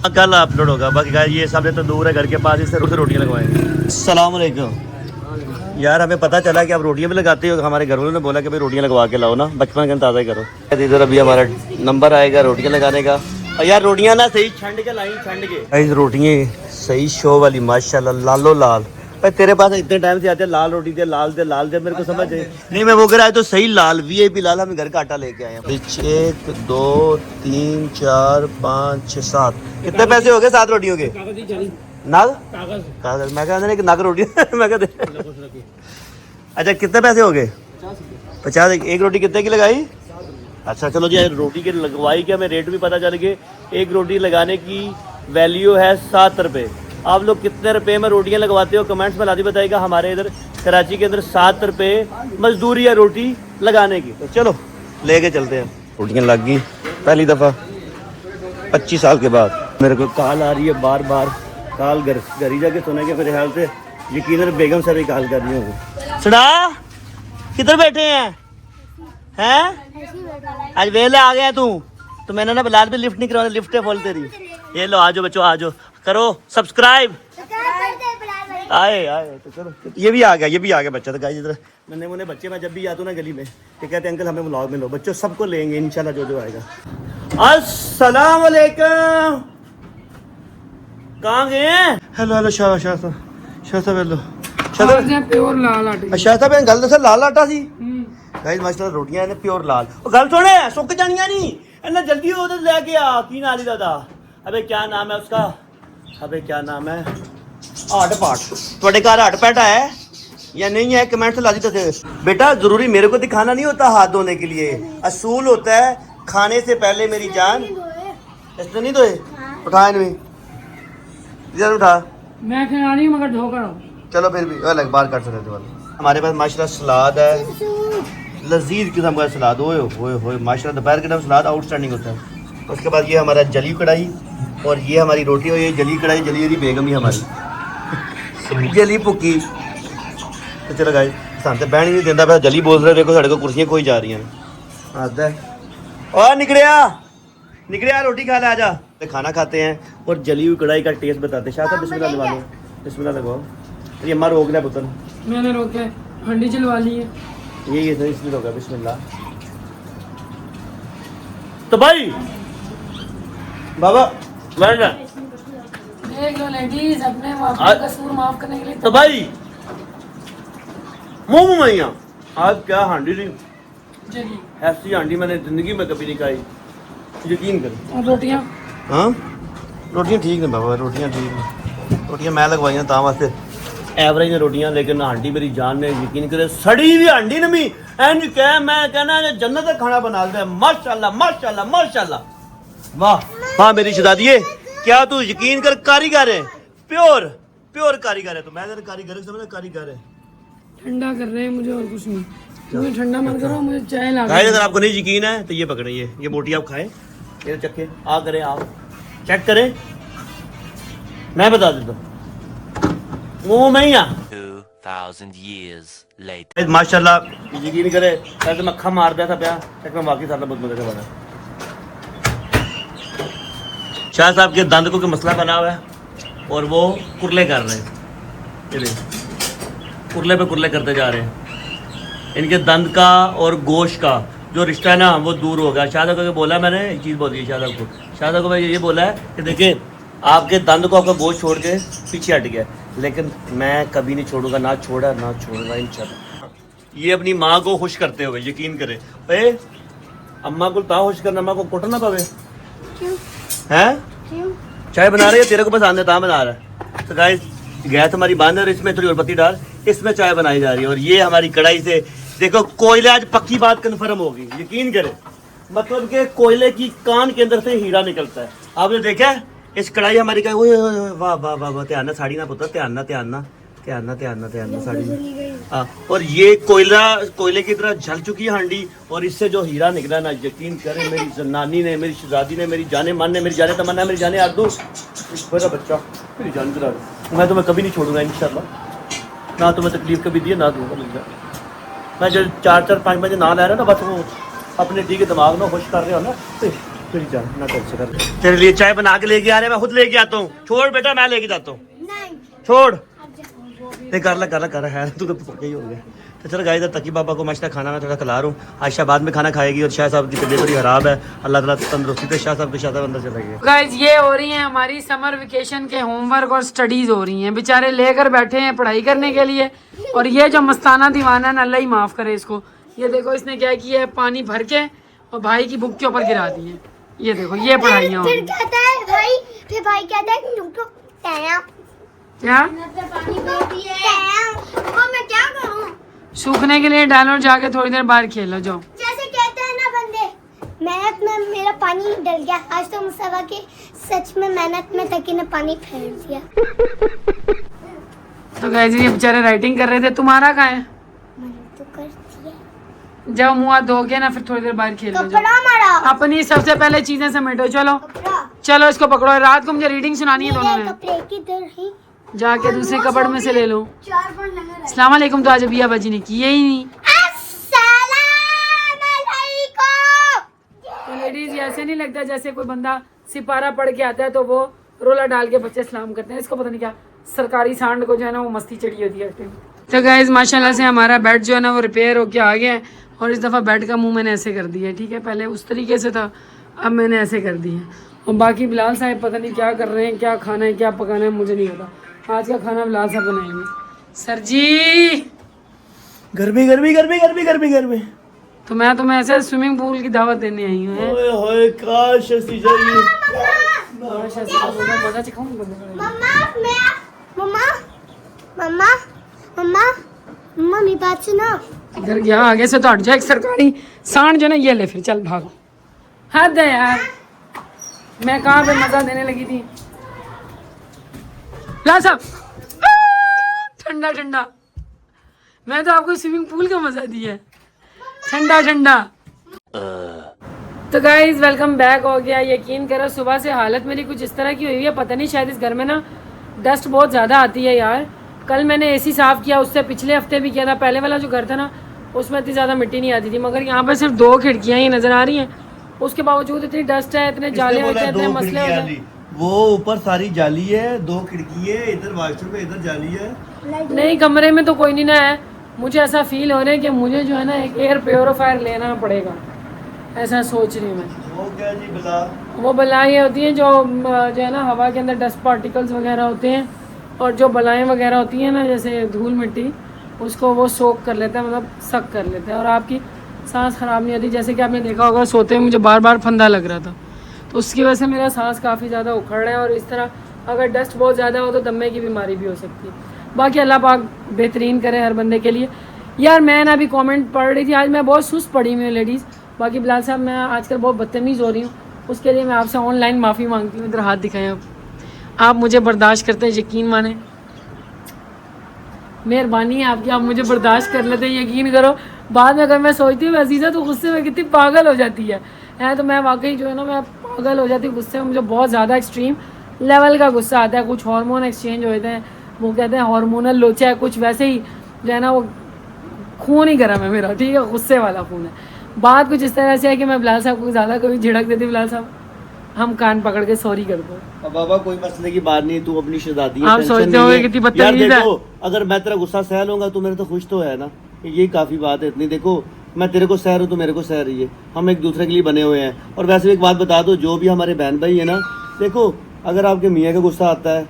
कल अपलोड होगा। बाकी गाइस ये सब तो दूर है घर के पास, इससे रोटियाँ लगवाएंगे। अस्सलाम वालेकुम यार, हमें पता चला कि आप रोटियां भी लगाते हो। हमारे घर वालों ने बोला कि भाई रोटियां लगवा के लाओ ना, बचपन के ताज़ा ही करो। इधर अभी हमारा नंबर आएगा रोटियां लगाने का। और यार रोटियां ना सही छंड के लाई, छंड के रोटियां सही शो वाली माशाल्लाह, लालो लाल। भाई तेरे पास इतने टाइम से आते हैं, लाल रोटी दे, लाल दे, लाल दे, मेरे को समझ नहीं। मैं वो कह रहा है तो सही लाल VIP लाल, हम घर का आटा लेके आए हैं। 1 2 3 4 5 6 7 कितने पैसे हो गए 7 रोटियों के? नग कागज, मैं कहता एक नग रोटी मैं कहते अच्छा कितने पैसे हो गए? 50। एक रोटी कितने की लगाई? अच्छा चलो जी, रोटी की लगवाई क्या, हमें रेट भी पता चल गए। एक रोटी लगाने की वैल्यू है 7 रुपये। आप लोग कितने रुपए में रोटियां लगवाते हो कमेंट्स में लादी बताइएगा। हमारे इधर कराची के अंदर 7 रुपये मजदूरी है रोटी लगाने की। तो चलो लेके चलते हैं। रोटियां लग गई पहली दफ़ा 25 साल के बाद। मेरे को कॉल आ रही है बार बार, कॉल घर ही जाके सुनेंगे मेरे ख्याल से, यकीनन बेगम से भी कॉल कर रही होंगी। सड़ा किधर बैठे हैं? आज वेले आ गया तू? तो मैंने ना बिलाल पे लिफ्ट नहीं करवाना, लिफ्ट है बोल तेरी। ये लो आ जाओ बच्चों, आ जाओ, करो सब्सक्राइब। आए आए तो चलो, ये भी आ गया बच्चा। तो गाइस इधर नन्हे मुन्ने बच्चे, मैं जब भी आता हूँ ना गली में, तो कहते हैं अंकल हमें व्लॉग में लो। बच्चों सबको लेंगे इंशाल्लाह, जो आएगा। अस्सलाम वालेकुम, कहाँ गए हैं? हेलो हेलो शाह साहब हेलो प्योर लाल आटे। शाह साहब गल दस लाल आटा सी गाइस माशाल्लाह, रोटियां ने प्योर लाल। ओ गल सुने, सुक जानियां नहीं इन्ना जल्दी उधर लेके आ। की नाल ही दादा, अबे क्या नाम है उसका, अबे क्या नाम है, हाट पाट। ਤੁਹਾਡੇ ਘਰ हाट पैट है या नहीं है? कमेंट ला दी तो बेटा, जरूरी मेरे को दिखाना नहीं होता हाथ धोने के लिए, असूल होता है खाने से पहले मेरी जान। इसने नहीं धोए, उठा इन्हें, इधर उठा। मैं खिला रही हूँ मगर धोकर आओ। चलो फिर भी अलग बार काट सकते वाले। हमारे पास माशाल्लाह सलाद है, लजीज किस्म का सलाद। ओए होए होए माशाल्लाह, दोपहर के टाइम सलाद आउटस्टैंडिंग होता है। उसके बाद ये हमारा जली कढ़ाई, और ये हमारी रोटी, और ये जली कढ़ाई, जली हुई बेगम ही हमारी जली भुक्की। तो चलो गाइस, सामने बहन ही नहीं देता पा, जली बोल रहे, देखो साढ़े को कुर्सियाँ खोई जा रही हैं। आता है और निकलिया रोटी खा ले, आजा। तो खाना खाते हैं और जली हुई कढ़ाई का टेस्ट बताते हैं। शायद बिस्मिल्लाह लगवा लो, बिस्मिल्लाह लगवाओ। ये अम्मा रोक लिया पुत्र, मैंने रोके, हंडी चलवा ली है। ये तो इसलिए होगा। बिस्मिल्लाह। तो भाई बाबा बैठ जा। देख लो लेडीज, अपने कसूर माफ करने के लिए। तो भाई मोमो मैया, आज क्या हांडी थी, जली ऐसी हांडी मैंने जिंदगी में कभी नहीं खाई, यकीन कर। और रोटियां, हाँ रोटियां ठीक ने बाबा, रोटियां ठीक ने, रोटियां मैं लगवाई तां वास्ते एवरेज ने रोटियां, लेकिन हांडी मेरी जान ने, यकीन करे सड़ी हुई हांडी ने भी एंड कह, मैं कहना जन्नत का खाना बना दे। माशाल्लाह माशाल्लाह माशाल्लाह, वाह हाँ मेरी शहजादी, क्या तू यकीन कर, कारीगर है, प्योर कारीगर है। तो मैं कारीगर समझ, कारीगर है। ठंडा कर रहे हैं मुझे और कुछ नहीं, मुझे ठंडा मत करो, मुझे चाय ला गाइस अगर आपको नहीं यकीन है तो ये पकड़े, ये बोटी आप खाएं, ये चखे आ करें, आप चेक करें, मैं बता देता हूँ वो मैं ही 2000 years later. माशाल्लाह यकीन करे, ऐसे मक्खा मार दिया था प्या, एक मैं बाकी सारा बहुत मजे का बना। शाह साहब के दंद को के मसला बना हुआ है और वो कुरले कर रहे हैं, ये देख कुरले पे कुरले करते जा रहे हैं। इनके दंद का और गोश्त का जो रिश्ता है ना वो दूर हो गया। शाह साहब को बोला, मैंने एक चीज़ बोली शाह साहब को मैं ये बोला है कि देखिए आपके दंद को आपका गोश्त छोड़ के पीछे हट गया, लेकिन मैं कभी नहीं छोड़ूंगा, ना छोड़ूंगा इंशाल्लाह। ये अपनी माँ को खुश करते हुए, यकीन करे ए अम्मा को ता खुश करना, अम्मा को कुटना पवे हैं, चाय बना रही है तेरे को पसंद है ता बना रहा है। तो गाइस गैस हमारी बंद है और इसमें थोड़ी और पत्ती डाल, इसमें चाय बनाई जा रही है। और ये हमारी कढ़ाई से देखो कोयले, आज पक्की बात कन्फर्म होगी, यकीन करे, मतलब कि कोयले की कान के अंदर से हीरा निकलता है। आपने देखा है इस कढ़ाई हमारी का, वाह वाह वाह वाह, ध्यान ना साड़ी ना पुत्र, ध्यान ना साड़ी। हाँ, और ये कोयले की तरह जल चुकी है हांडी, और इससे जो हीरा निकला ना, यकीन करें मेरी जनानी ने, मेरी शहजादी ने, मेरी जाने मन ने, मेरी जाने तमन्ना, मेरी जाने आरज़ू, मेरा बच्चा, मेरी जान चला, मैं तुम्हें कभी नहीं छोड़ूंगा इंशाल्लाह, ना तुम्हें तकलीफ कभी दी ना दूंगा। मिल जाए मैं जब 4-5 बजे ना ला रहा ना, बस वो अपने दी के दिमाग में खुश कर रहे हो ना, फिर जान ना कर कर तेरे लिए चाय बना के लेके आ रहे, मैं खुद लेके आता हूँ। छोड़ बेटा, मैं लेके जाता हूँ, छोड़ कर है, तू तो पक्का ही हो गया। तो चलो गाइस तकी बाबा को मशता खाना मैं थोड़ा खिला रहा हूँ, आयशा बाद में खाना खाएगी, और शाह साहब की तबीयत थोड़ी खराब है, अल्लाह ताला तंदुरुस्ती दे, शाह साहब अंदर चले गए। गाइस ये हो रही है हमारी समर वेकेशन के होमवर्क और स्टडीज हो रही हैं, बेचारे लेकर बैठे हैं पढ़ाई करने के लिए। और ये जो मस्ताना दीवाना है, अल्लाह ही माफ करे इसको, ये देखो इसने क्या किया है, पानी भर के और भाई की बुक के ऊपर गिरा दी है। ये देखो ये पढ़ाइयाँ, फिर कहता है भाई, फिर भाई कहता है कि तुमको क्या पानी भरती है, वो मैं क्या करूं? सूखने के लिए डालो, जाके थोड़ी देर बाहर खेलो जाओ। जैसे कहते हैं ना बंदे, मेहनत में मेरा पानी डल गया, आज तो मुसवा के सच में मेहनत में तकी ने पानी फेर दिया। तो गाइस ये बेचारे राइटिंग कर रहे थे, तुम्हारा कहाँ है? मैंने तो कर दिया। जाओ मुँह हाथ धो के ना, फिर थोड़ी देर बाहर खेलो जाओ। कपड़ा मारा, अपनी सबसे पहले चीजें समेटो, चलो कपड़ा चलो इसको पकड़ो, रात को मुझे रीडिंग सुनानी है दोनों ने, कपड़े की तरह ही जाके दूसरे कपड़ में से ले लो। 4 पॉइंट लगा रहा है। अस्सलाम वालेकुम तो आज अबिया बाजी ने किए ही नहीं। अस्सलाम वालेकुम। तो लेडीज ऐसे नहीं लगता जैसे कोई बंदा सिपारा पढ़ के आता है तो वो रोला डाल के बच्चे सलाम करते हैं। इसको पता नहीं क्या सरकारी सांड को जो है ना वो मस्ती चढ़ी होती है। तो गाइस माशाल्लाह से हमारा बेड जो है ना वो रिपेयर होके आ गया है और इस दफ़ा बेड का मुंह मैंने ऐसे कर दिया है, ठीक है। पहले उस तरीके से था, अब मैंने ऐसे कर दिया है। और बाकी बिलाल साहब पता नहीं क्या कर रहे हैं, क्या खाना है क्या पकाना है मुझे नहीं पता। आज का खाना बिलाल साहब बनाएंगे। सर जी गर्मी गर्मी गर्मी गर्मी गर्मी गर्मी। तो मैं तुम्हें ऐसे स्विमिंग पूल की दावत देने आई हूँ। ओए होए काश ऐसी जाइए। मजा चिखाऊँ मम्मा मम्मा मम्मा मम्मा मम्मा मेरी बात सुनो। इधर गया आगे से तो हट जाए। एक सरकारी सांड जो ना ये ले फिर चल भागो। हद है यार, मैं कहाँ पे मजा देने लगी थी। ला साहब ठंडा ठंडा, मैं तो आपको स्विमिंग पूल का मजा दिया है, ठंडा ठंडा। तो गाइज वेलकम बैक हो गया। यकीन करो सुबह से हालत मेरी कुछ इस तरह की हुई है, पता नहीं शायद इस घर में ना डस्ट बहुत ज़्यादा आती है यार। कल मैंने एसी साफ़ किया, उससे पिछले हफ्ते भी किया था। पहले वाला जो घर था ना उसमें इतनी ज़्यादा मिट्टी नहीं आती थी, मगर यहाँ पर सिर्फ 2 खिड़कियाँ ही नज़र आ रही हैं। उसके बावजूद इतनी डस्ट है, इतने जाले होते हैं, इतने मसले होते हैं। वो ऊपर सारी जाली है, 2 खिड़की है, इधर वॉशरूम है, इधर जाली है। नहीं कमरे में तो कोई नहीं ना है। मुझे ऐसा फील हो रहा है कि मुझे जो है ना एक एयर प्योरीफायर लेना पड़ेगा, ऐसा सोच रही हूँ मैं। वो क्या जी बला? वो बलाएँ होती हैं जो है ना हवा के अंदर डस्ट पार्टिकल्स वगैरह होते हैं, और जो बलाएँ वगैरह होती हैं ना जैसे धूल मिट्टी, उसको वो सोख कर लेता है, मतलब सक कर लेते हैं, और आपकी सांस ख़राब नहीं होती। जैसे कि आपने देखा होगा सोते हुए मुझे बार बार फंदा लग रहा था, तो उसकी वजह से मेरा सांस काफ़ी ज़्यादा उखड़ रहा है। और इस तरह अगर डस्ट बहुत ज़्यादा हो तो दमे की बीमारी भी हो सकती है। बाकी अल्लाह पाक बेहतरीन करे हर बंदे के लिए। यार मैं ना अभी कमेंट पढ़ रही थी, आज मैं बहुत सुस्त पड़ी हुई हूँ लेडीज़। बाकी बिलाल साहब मैं आजकल बहुत बदतमीज़ हो रही हूँ, उसके लिए मैं आपसे ऑनलाइन माफ़ी मांगती हूँ। इधर हाथ दिखाएं आप मुझे बर्दाश्त करते हैं, यकीन माने मेहरबानी है आपकी, आप मुझे बर्दाश्त कर लेते हैं। यकीन करो बाद में अगर मैं सोचती हूँ अजीज़ा तो गुस्से में कितनी पागल हो जाती है तो मैं वाकई जो है ना मैं पागल हो जाती हूँ गुस्से में। मुझे बहुत ज़्यादा एक्सट्रीम लेवल का गुस्सा आता है। कुछ हार्मोन एक्सचेंज होते हैं, वो कहते हैं हार्मोनल लोचा है, कुछ वैसे ही जो है ना वो खून ही गर्म है मेरा, ठीक है, गुस्से वाला खून है। बात कुछ इस तरह से है कि मैं बिलाल साहब को ज़्यादा कभी झिड़क देती, बिलाल साहब हम कान पकड़ के सॉरी कर दो। अब बाबा कोई मसले की बात नहीं, तू अपनी शहजादी है, आप टेंशन सोचते नहीं होगे है। कितनी यार बदतमीज है। देखो अगर मैं तेरा गुस्सा सह लूंगा तो मेरे तो खुश तो है ना, ये काफ़ी बात है इतनी। देखो मैं तेरे को सह रहा हूँ तो मेरे को सह रही है, हम एक दूसरे के लिए बने हुए हैं। और वैसे भी एक बात बता दो, जो भी हमारे बहन भाई है ना, देखो अगर आपके मियाँ का गुस्सा आता है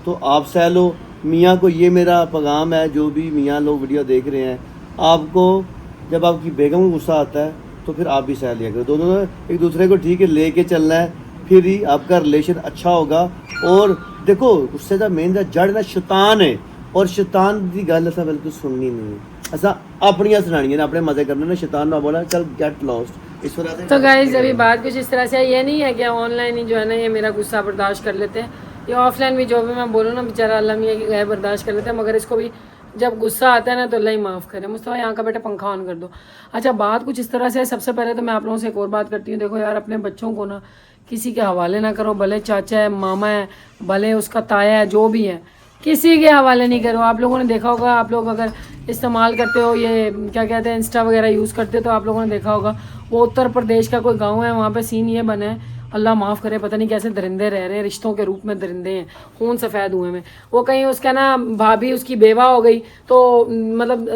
तो आप सह लो। मियाँ को ये मेरा पैगाम है, जो भी मियाँ लोग वीडियो देख रहे हैं, आपको जब आपकी बेगम को गुस्सा आता है तो फिर आप भी सह लिया करो। दोनों एक दूसरे को ठीक है लेके चलना है, फिर ही आपका रिलेशन अच्छा होगा। और देखो गुस्से का मेन जड़ ना शैतान है, और शैतान की गल असा बिल्कुल सुननी नहीं है, असा अपनियां सुनानी है, अपने मजे करने ना। शैतान ना बोला चल गेट लॉस्ट इस वजह से। तो गाइस अभी बात कुछ इस तरह से ये नहीं है कि ऑनलाइन ही जो है ना ये मेरा गुस्सा बर्दाश्त कर लेते हैं, या ऑफलाइन भी जो भी मैं बोलूँ ना बेचारा अल्लाह मियाँ की गए बर्दाश्त कर लेते हैं, मगर इसको भी जब गुस्सा आता है ना तो अल्लाह ही माफ़ करे। मुस्तफा यहाँ का बेटा पंखा ऑन कर दो। अच्छा बात कुछ इस तरह से है, सबसे पहले तो मैं आप लोगों से एक और बात करती हूँ। देखो यार अपने बच्चों को ना किसी के हवाले ना करो, भले चाचा है, मामा है, भले उसका ताया है, जो भी है, किसी के हवाले नहीं करो। आप लोगों ने देखा होगा, आप लोग अगर इस्तेमाल करते हो ये क्या कहते हैं इंस्टा वगैरह यूज़ करते हो तो आप लोगों ने देखा होगा वो उत्तर प्रदेश का कोई गांव है, वहाँ पे सीन ये बना है, अल्लाह माफ़ करे, पता नहीं कैसे दरिंदे रह रहे हैं, रिश्तों के रूप में दरिंदे हैं, खून सफ़ेद हुए में। वो कहीं उसका ना भाभी उसकी बेवा हो गई तो मतलब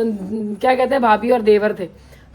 क्या कहते हैं भाभी और देवर थे,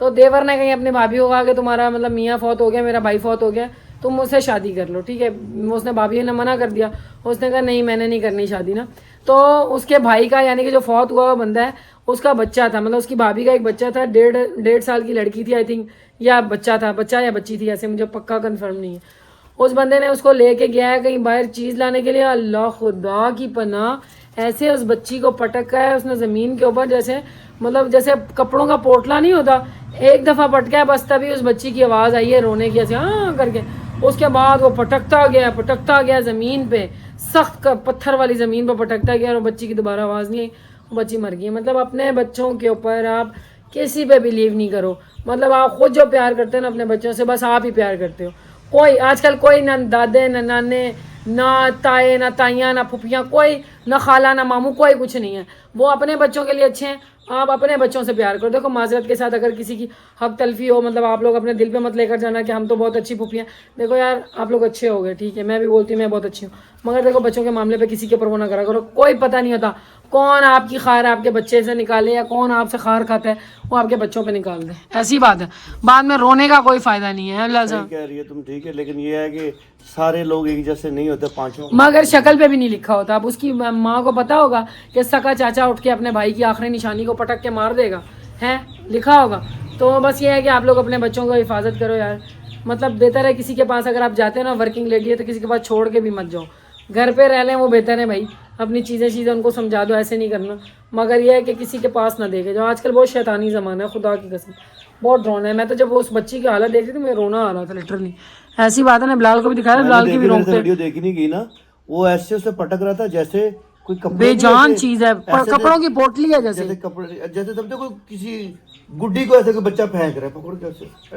तो देवर ने कहीं अपनी भाभी को कहा कि तुम्हारा मतलब मियाँ फौत हो गया, मेरा भाई फौत हो गया, तुम मुझसे शादी कर लो, ठीक है। उसने भाभी ने मना कर दिया, उसने कहा नहीं मैंने नहीं करनी शादी ना। तो उसके भाई का यानी कि जो फौत हुआ बंदा है उसका बच्चा था, मतलब उसकी भाभी का एक बच्चा था, 1.5 साल की लड़की थी आई थिंक, या बच्चा था, बच्चा या बच्ची थी, ऐसे मुझे पक्का कंफर्म नहीं है। उस बंदे ने उसको लेके गया है कहीं बाहर चीज़ लाने के लिए, अल्लाह खुदा की पनाह ऐसे उस बच्ची को पटका है उसने ज़मीन के ऊपर, जैसे मतलब जैसे कपड़ों का पोटला नहीं होता, एक दफ़ा पटका है बस, तभी उस बच्ची की आवाज़ आई है रोने की ऐसे हाँ करके। उसके बाद वो पटकता गया ज़मीन पे, सख्त पत्थर वाली ज़मीन पर पटकता गया, और बच्ची की दोबारा आवाज़ नहीं आई, वो बच्ची मर गई। मतलब अपने बच्चों के ऊपर आप किसी पे बिलीव नहीं करो, मतलब आप खुद जो प्यार करते हो ना अपने बच्चों से, बस आप ही प्यार करते हो। कोई आजकल कोई ना दादे ना नाने ना ताए ना ताइयाँ ना फुफियाँ, कोई ना खाला ना मामू, कोई कुछ नहीं है। वो अपने बच्चों के लिए अच्छे हैं, आप अपने बच्चों से प्यार करो। देखो माजरत के साथ अगर किसी की हक तलफी हो, मतलब आप लोग अपने दिल पे मत लेकर जाना कि हम तो बहुत अच्छी फूफी हैं। देखो यार आप लोग अच्छे हो गए, ठीक है, मैं भी बोलती हूँ मैं बहुत अच्छी हूँ, मगर देखो बच्चों के मामले पे किसी के ऊपर वो ना करा करो। कोई पता नहीं होता कौन आपकी खार आपके बच्चे से निकाले या कौन आपसे खार खाता है, वो आपके बच्चों पे निकाल दे, ऐसी बात है। बाद में रोने का कोई फायदा नहीं है। अल्लाह सही कह रही है तुम, ठीक है, लेकिन ये है कि सारे लोग एक जैसे नहीं होते, पांचों। मगर शक्ल पे भी नहीं लिखा होता। अब उसकी माँ को पता होगा कि सका चाचा उठ के अपने भाई की आखिरी निशानी को पटक के मार देगा, है लिखा होगा। तो बस ये है कि आप लोग अपने बच्चों को हिफाजत करो यार। मतलब बेहतर है किसी के पास अगर आप जाते हैं ना, वर्किंग लेडी है, तो किसी के पास छोड़ के भी मत जाओ, घर पे रह लें वो बेहतर है भाई। अपनी चीज़ें उनको समझा दो, ऐसे नहीं करना। मगर यह है कि किसी के पास ना देखे जाओ। आजकल बहुत शैतानी ज़माना है, खुदा की कसम बहुत ड्रोन है। मैं तो जब उस बच्ची की हालत देख रही थी मुझे रोना आ रहा था लिटरली। ऐसी बात है ना, बिलाल को भी दिखाया, बिलाल की भी रोकते। वीडियो देखी नहीं गई ना, वो ऐसे उसे पटक रहा था जैसे कोई कपड़े बेजान चीज है, कपड़ों की पोटली है जैसे कपड़े, जैसे समझो कोई किसी गुड्डी को ऐसे कोई बच्चा फेंक रहा है, पकड़ के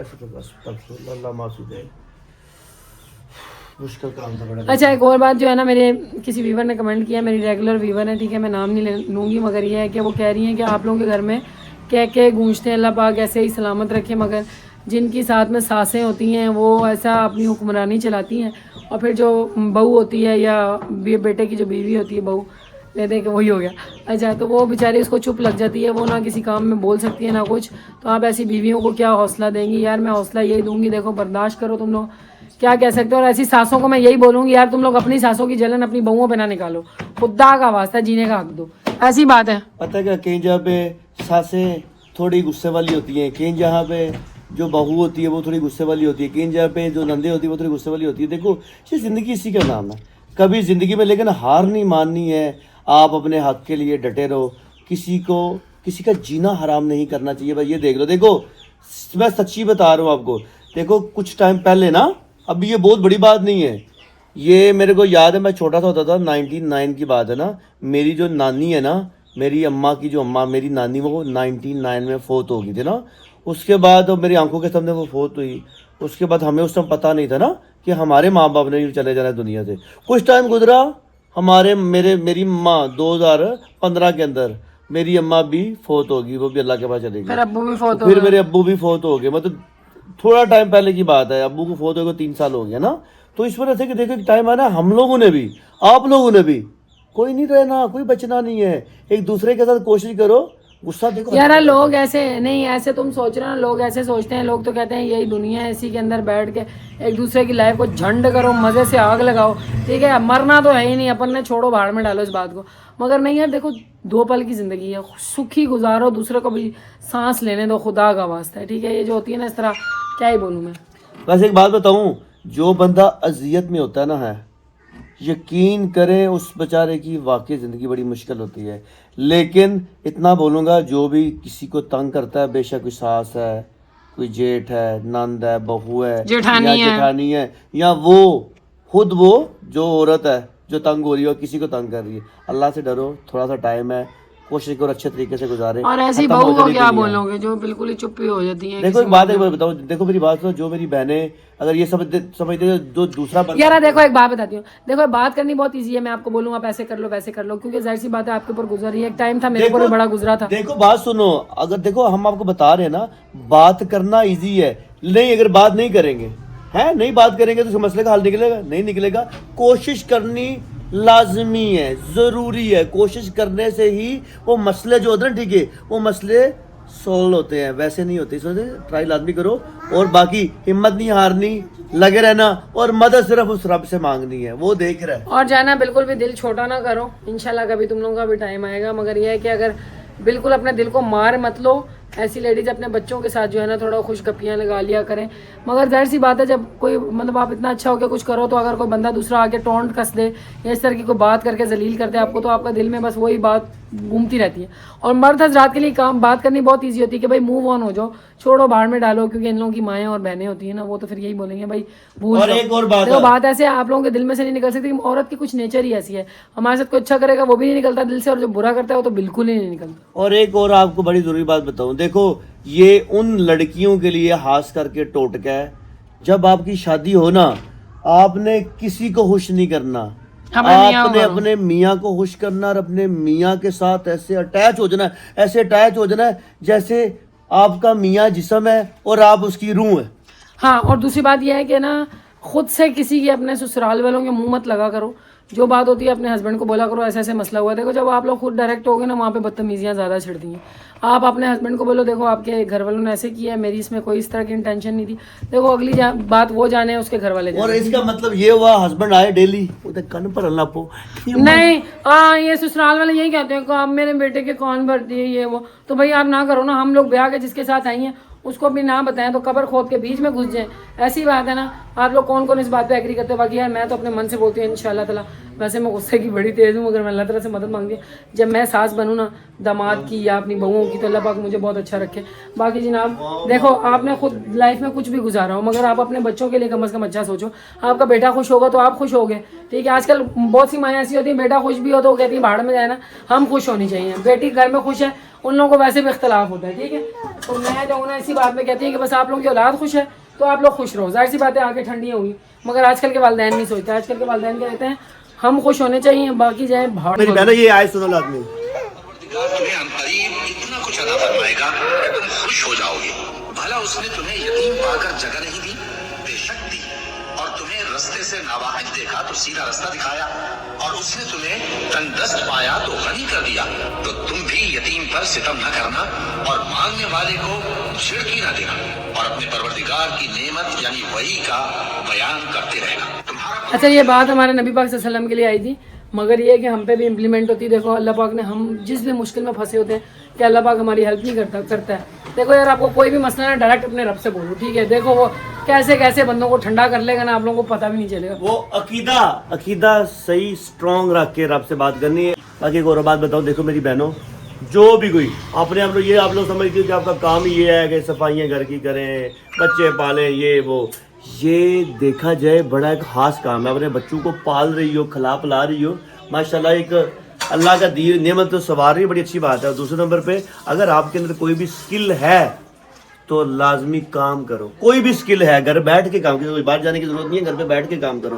ऐसे तो बस तब अल्लाह मासूद है, मुश्किल काम था बड़ा। अच्छा एक और बात जो है ना, मेरे किसी व्यूवर ने कमेंट किया, मेरी रेगुलर व्यूवर है, ठीक है, मैं नाम नहीं लूँगी, मगर ये है कि वो कह रही हैं कि आप लोगों के घर में कह के गूंजते हैं अल्लाह पाक ऐसे ही सलामत रखे, मगर जिनकी साथ में सासें होती हैं वो ऐसा अपनी हुक्मरानी चलाती हैं, और फिर जो बहू होती है या बेटे की जो बीवी होती है, बहू ले दे के वही हो गया। अच्छा तो वो बेचारी उसको चुप लग जाती है, वो ना किसी काम में बोल सकती है ना कुछ। तो आप ऐसी बीवियों को क्या हौसला देंगी यार? मैं हौसला यही दूंगी, देखो बर्दाश्त करो तुम लोग, क्या कह सकते हो। और ऐसी सासों को मैं यही बोलूँगी यार, तुम लोग अपनी सासों की जलन अपनी बहुओं पे ना निकालो, खुदा का वास्ता जीने का हक दो, ऐसी बात है। पता है क्या, कहीं जहाँ पे सासें थोड़ी गुस्से वाली होती हैं, कहीं जहाँ पे जो बहू होती है वो थोड़ी गुस्से वाली होती है, कहीं जहाँ पे जो नंदे होती है वो थोड़ी गुस्से वाली होती है। देखो ये ज़िंदगी इसी का नाम है, कभी ज़िंदगी में लेकिन हार नहीं माननी है। आप अपने हक के लिए डटे रहो, किसी का जीना हराम नहीं करना चाहिए भाई। ये देख लो, देखो मैं सच्ची बता रहा हूँ आपको, देखो कुछ टाइम पहले ना, अभी ये बहुत बड़ी बात नहीं है, ये मेरे को याद है, मैं छोटा सा होता था, 99 की बात है ना। मेरी जो नानी है ना, मेरी अम्मा की जो अम्मा, मेरी नानी, वो 99 में फोत हो गई थी ना। उसके बाद मेरी आंखों के सामने वो फोत हुई। उसके बाद हमें उस टाइम पता नहीं था ना कि हमारे माँ बाप ने चले जाना दुनिया से। कुछ टाइम गुजरा, मेरी माँ 2015 के अंदर मेरी अम्मा भी फोत होगी, वो भी अल्लाह के पास चली गई। फिर अब्बू भी फोत हो फिर मेरे अब्बू भी फोत हो गए, मतलब थोड़ा टाइम पहले की बात है, अब्बू को फोत हो गए 3 साल हो गया ना। तो इस वजह से कि देखो टाइम आना, हम लोगों ने भी, आप लोगों ने भी, कोई नहीं रहना, कोई बचना नहीं है। एक दूसरे के साथ कोशिश करो। गुस्सा देखो यार लोग ऐसे नहीं, ऐसे तुम सोच रहे हो ना, लोग ऐसे सोचते हैं, लोग तो कहते हैं यही दुनिया है, इसी के अंदर बैठ के एक दूसरे की लाइफ को झंड करो, मज़े से आग लगाओ, ठीक है, मरना तो है ही नहीं, अपन ने छोड़ो भाड़ में डालो इस बात को। मगर नहीं यार, देखो 2 पल की ज़िंदगी है, सुखी गुजारो, दूसरे को भी सांस लेने दो, खुदा का वास्ता है, ठीक है। ये जो होती है ना इस तरह, क्या ही बोलूँ मैं। बस एक बात बताऊं, जो बंदा अजियत में होता है ना, है, यकीन करें उस बेचारे की वाकई ज़िंदगी बड़ी मुश्किल होती है। लेकिन इतना बोलूँगा, जो भी किसी को तंग करता है, बेशक कोई सास है, कोई जेठ है, नंद है, बहू है, जेठानी है, या वो खुद वो जो औरत है जो तंग हो रही है और किसी को तंग कर रही है, अल्लाह से डरो, थोड़ा सा टाइम है, कोशिश करो अच्छे तरीके से गुजारे। और ऐसी बहू को क्या बोलोगे जो बिल्कुल ही चुप्पी हो जाती है। देखो एक बात बताओ, देखो मेरी बात सुनो, जो मेरी बहनें अगर ये समझते जो दूसरा यार देखो एक बात बताती हूँ, देखो बात करनी बहुत इजी है, मैं आपको बोलूँ आप ऐसे कर लो वैसे कर लो, क्योंकि जाहिर सी बात है आपके ऊपर गुजर रही है, एक टाइम था मेरे ऊपर बड़ा गुजरा था। देखो बात सुनो, अगर देखो हम आपको बता रहे हैं ना, बात करना इजी है, नहीं अगर बात नहीं करेंगे, है नहीं बात करेंगे तो मसले का हल निकलेगा नहीं निकलेगा। कोशिश करनी लाजमी है, ज़रूरी है, कोशिश करने से ही वो मसले जो होते हैं, ठीक है, वो मसले सोल्व होते हैं, वैसे नहीं होते। इस वजह से ट्राई लाजमी करो, और बाकी हिम्मत नहीं हारनी, लगे रहना, और मदद सिर्फ उस रब से मांगनी है, वो देख रहा है। और जाना बिल्कुल भी दिल छोटा ना करो, इंशाल्लाह कभी तुम लोगों का भी टाइम आएगा। मगर यह है कि अगर बिल्कुल अपने दिल को मार मत लो, ऐसी लेडीज अपने बच्चों के साथ जो है ना थोड़ा खुशगपियाँ लगा लिया करें। मगर जाहिर सी बात है, जब कोई मतलब आप इतना अच्छा होकर कुछ करो, तो अगर कोई बंदा दूसरा आके टोंट कस दे या इस तरह की कोई बात करके जलील कर दे आपको, तो आपका दिल में बस वही बात घूमती रहती है। और मर्द हजरात के लिए काम बात करनी बहुत ईजी होती है कि भाई मूव ऑन हो जाओ, छोड़ो भाड़ में डालो, क्योंकि इन लोगों की माएँ और बहनें होती है ना, वो तो फिर यही बोलेंगे भाई भूल। और एक और बात, देखो बात ऐसे आप लोगों के दिल में से नहीं निकल सकती, औरत की कुछ नेचर ही ऐसी है, हमारे साथ कोई अच्छा करेगा वो भी नहीं निकलता दिल से, और जो बुरा करता है वो तो बिल्कुल ही नहीं निकलता। और एक और आपको बड़ी जरूरी बात बताऊं, देखो ये उन लड़कियों के लिए खास करके टोटका है, जब आपकी शादी हो ना, आपने किसी को खुश नहीं करना, अपने मियाँ आपने को अपने मियाँ को खुश करना और अपने मियाँ के साथ ऐसे अटैच हो जाना है, ऐसे अटैच हो जाना है जैसे आपका मियाँ जिस्म है और आप उसकी रूह है। हाँ, और दूसरी बात यह है कि ना खुद से किसी के अपने ससुराल वालों के मुंह मत लगा करो। जो बात होती है अपने हस्बैंड को बोला करो ऐसे ऐसे मसला हुआ है। देखो जब आप लोग खुद डायरेक्ट हो गए ना वहाँ पे बदतमीजियाँ ज़्यादा छिड़ती हैं। आप अपने हस्बैंड को बोलो देखो आपके घर वालों ने ऐसे किया है, मेरी इसमें कोई इस तरह की इंटेंशन नहीं थी। देखो अगली बात वो जाने उसके घर वाले और जाने। इसका मतलब ये हुआ हस्बैंड आए डेली उधर कन पर अल्लाह पो नहीं, हाँ ये ससुराल वाले यही कहते हैं कि आप मेरे बेटे के कौन भरती है ये वो। तो भाई आप ना करो ना, हम लोग ब्याह के जिसके साथ आई हैं उसको भी ना बताएं तो कब्र खोद के बीच में घुस जाएं। ऐसी बात है ना। आप लोग कौन कौन इस बात पे एग्री करते हो? बाकी यार मैं तो अपने मन से बोलती हूँ इंशाल्लाह ताला। वैसे मैं गुस्से की बड़ी तेज़ हूँ मगर मैं अल्लाह ताला से मदद मांगती हूँ जब मैं सास बनूँ ना दामाद की या अपनी बहुओं की, तो अल्लाह पाक मुझे बहुत अच्छा रखे। बाकी जनाब देखो आपने खुद लाइफ में कुछ भी गुजारा हो मगर आप अपने बच्चों के लिए कम से कम अच्छा सोचो। आपका बेटा खुश होगा तो आप खुश होगे। ठीक है, आजकल बहुत सी माएँ ऐसी होती हैं बेटा खुश भी हो तो वो कहती है भाड़ में जाए ना, हम खुश होनी चाहिए। बेटी घर में खुश है उन लोगों को वैसे भी इख्तलाफ होता है। ठीक है, तो मैं जो ना इसी बात में कहती है कि बस आप लोगों की औलाद खुश है तो आप लोग खुश रहो। जाहिर सी बातें आगे ठंडी होंगी मगर आजकल के वालिदैन नहीं सोचते। आजकल के वालिदैन कहते हैं हम खुश होने चाहिए बाकी जाए भाड़। मेरी बहन ये आए सुनो आदमी तुम्हें अनकरीब इतना कुछ अता फरमाएगा कि तुम खुश हो जाओगे। भला उसने तुम्हें यतीम पाकर जगह नहीं दी? बेशक दी। और तुम्हें रास्ते से नावाकिफ देखा तो सीधा रास्ता दिखाया, और उसने तुम्हें तंदुरुस्त पाया तो गनी कर दिया। तो तुम भी यतीम पर सितम न करना और मांगने वाले को झिड़की न देना, और अपने परवरदिगार की नेमत यानी वही का बयान करते रहना। तुम्हारा अच्छा ये बात हमारे नबी पाक सल्लल्लाहु अलैहि वसल्लम के लिए आई थी मगर ये है कि हम पे भी इम्प्लीमेंट होती है। देखो अल्लाह पाक ने हम जिस भी मुश्किल में फंसे होते हैं कि अल्लाह पाक हमारी हेल्प नहीं करता है। देखो यार आपको कोई भी मसला ना डायरेक्ट अपने रब से बोलो। ठीक है, देखो वो कैसे कैसे बंदों को ठंडा कर लेगा ना आप लोगों को पता भी नहीं चलेगा। वो अकीदा सही स्ट्रॉन्ग रख के रब से बात करनी है। बाकी एक और बात बताओ, देखो मेरी बहनों जो भी कोई अपने आप लोग ये आप लोग समझते हो कि आपका काम ही ये है कि सफाइयाँ घर की करें, बच्चे पालें, ये वो, ये देखा जाए बड़ा एक खास काम है। अपने बच्चों को पाल रही हो, खिला पिला रही हो, माशाल्लाह एक अल्लाह का दी नेमत तो सवार रही, बड़ी अच्छी बात है। दूसरे नंबर पे अगर आपके अंदर कोई भी स्किल है तो लाजमी काम करो। कोई भी स्किल है घर बैठ के काम करो, कोई बाहर जाने की जरूरत नहीं है, घर पे बैठ के काम करो,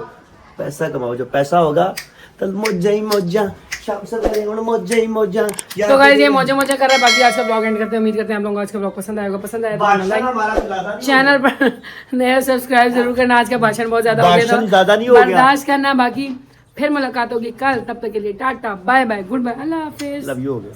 पैसा कमाओ। जब पैसा होगा तो मौजा ही मौजा, शाम से करेंगे मौजा ही मौजा। तो गाइस ये मौजे कर रहा है। बाकी आज का ब्लॉग एंड करते हैं। उम्मीद करते हैं आप लोगों को आज का ब्लॉग पसंद आएगा। पसंद आया तो लाइक, चैनल पर नया सब्सक्राइब जरूर करना। आज का भाषण बहुत ज्यादा हो गया ज्यादा नहीं हो गया, बर्दाश्त करना। बाकी फिर मुलाकात होगी कल, तब तक के लिए tata bye bye goodbye अल्लाह हाफिज। लव यू हो गया।